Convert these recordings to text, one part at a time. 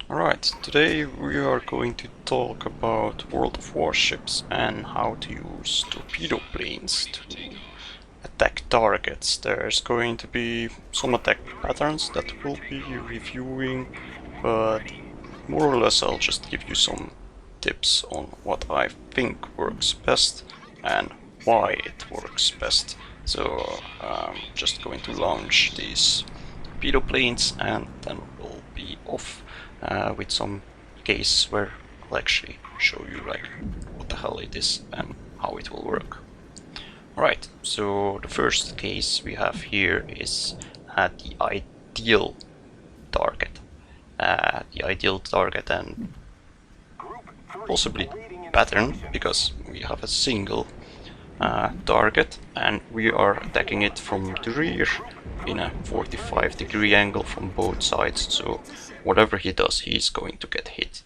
Alright, today we are going to talk about World of Warships and how to use torpedo planes to attack targets. There's going to be some attack patterns that we'll be reviewing, but more or less I'll just give you some tips on what I think works best and why it works best. So I'm just going to launch these torpedo planes and then we'll be off with some case where I'll actually show you like what the hell it is and how it will work. Alright, so the first case we have here is the ideal target. The ideal target and possibly pattern, because we have a single target and we are attacking it from the rear in a 45-degree angle from both sides, so whatever he does, he's going to get hit.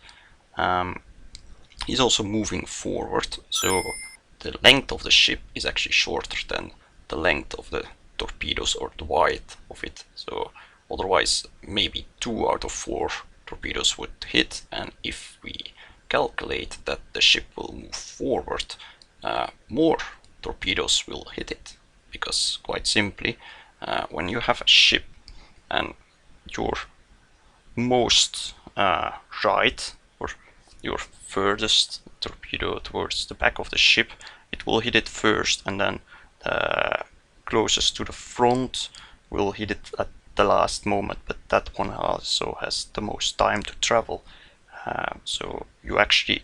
He's also moving forward, so the length of the ship is actually shorter than the length of the torpedoes or the width of it, so otherwise maybe 2 out of 4 torpedoes would hit, and if we calculate that the ship will move forward, more torpedoes will hit it, because quite simply when you have a ship and your most right or your furthest torpedo towards the back of the ship, it will hit it first, and then closest to the front will hit it at the last moment, but that one also has the most time to travel. So you actually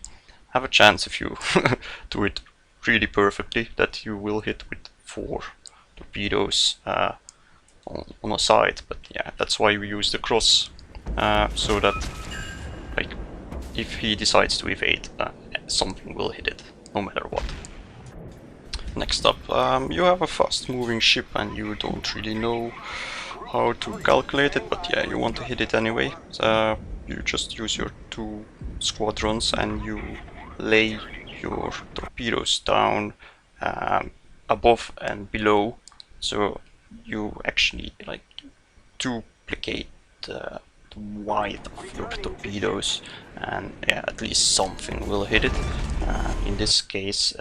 have a chance, if you do it really perfectly, that you will hit with 4 torpedoes on a side. But yeah, that's why we use the cross, so that like if he decides to evade, something will hit it no matter what. Next up, you have a fast moving ship and you don't really know how to calculate it, but yeah, you want to hit it anyway. You just use your 2 squadrons and you lay your torpedoes down above and below, so you actually like duplicate the width of your torpedoes, and yeah, at least something will hit it. In this case,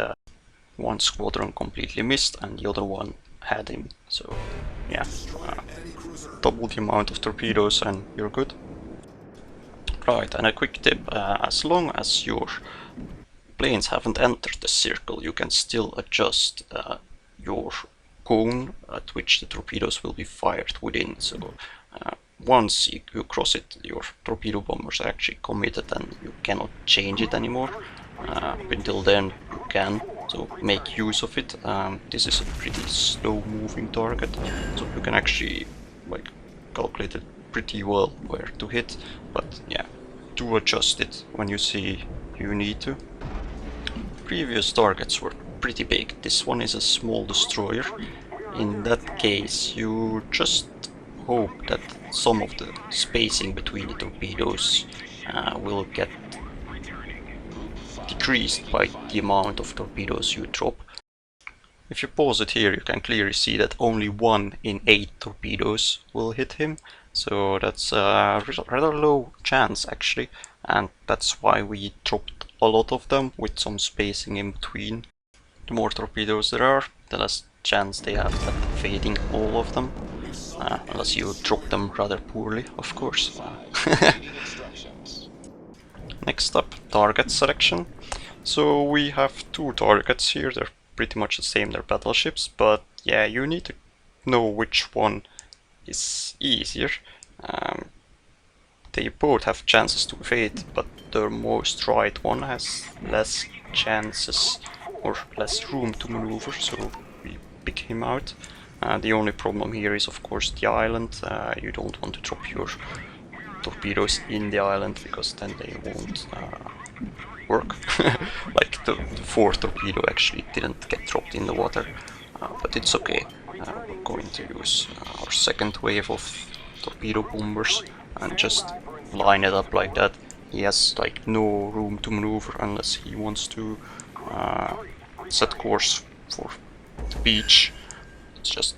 one squadron completely missed and the other one had him, so yeah, double the amount of torpedoes and you're good. Right, and a quick tip, as long as your planes haven't entered the circle, you can still adjust your cone at which the torpedoes will be fired within. So once you cross it, your torpedo bombers are actually committed and you cannot change it anymore. Up until then you can, so make use of it. This is a pretty slow moving target, so you can actually like calculate it pretty well where to hit, but yeah, do adjust it when you see you need to. Previous targets were pretty big. This one is a small destroyer. In that case, you just hope that some of the spacing between the torpedoes will get decreased by the amount of torpedoes you drop. If you pause it here, you can clearly see that only 1 in 8 torpedoes will hit him, so that's a rather low chance actually, and that's why we dropped a lot of them with some spacing in between. The more torpedoes there are, the less chance they have at fading all of them, unless you drop them rather poorly, of course. Next up, target selection. So we have 2 targets here, they're pretty much the same, they're battleships, but yeah, you need to know which one is easier. They both have chances to evade, but the most right one has less chances or less room to maneuver, so we pick him out. The only problem here is of course the island. You don't want to drop your torpedoes in the island because then they won't work. Like the 4th torpedo actually didn't get dropped in the water, but it's okay. We're going to use our 2nd wave of torpedo bombers and just line it up like that. He has like no room to maneuver unless he wants to set course for the beach. It's just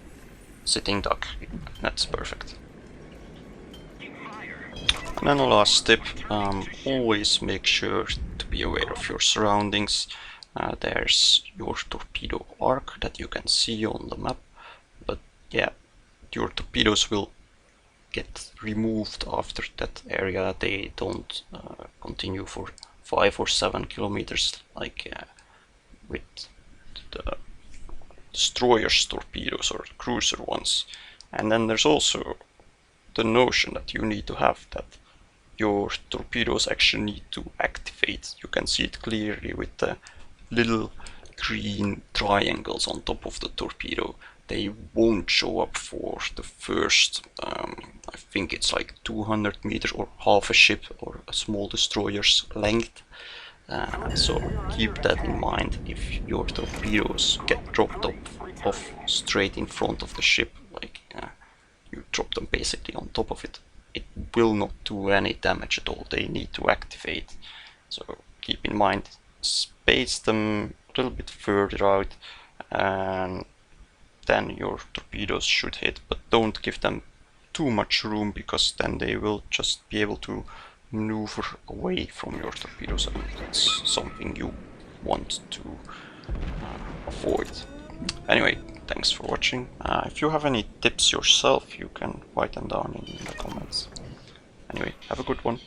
sitting duck. That's perfect. And then the last tip, always make sure to be aware of your surroundings. There's your torpedo arc that you can see on the map, but yeah, your torpedoes will get removed after that area. They don't continue for 5 or 7 kilometers like with the destroyer's torpedoes or cruiser ones. And then there's also the notion that you need to have that your torpedoes actually need to activate. You can see it clearly with the little green triangles on top of the torpedo. They won't show up for the first, I think it's like 200 meters or half a ship or a small destroyer's length. So keep that in mind if your torpedoes get dropped off straight in front of the ship, like you drop them basically on top of it. It will not do any damage at all. They need to activate. So keep in mind, space them a little bit further out, and then your torpedoes should hit, but don't give them too much room, because then they will just be able to maneuver away from your torpedoes, and that's something you want to avoid. Anyway, thanks for watching. If you have any tips yourself, you can write them down in the comments. Anyway, have a good one.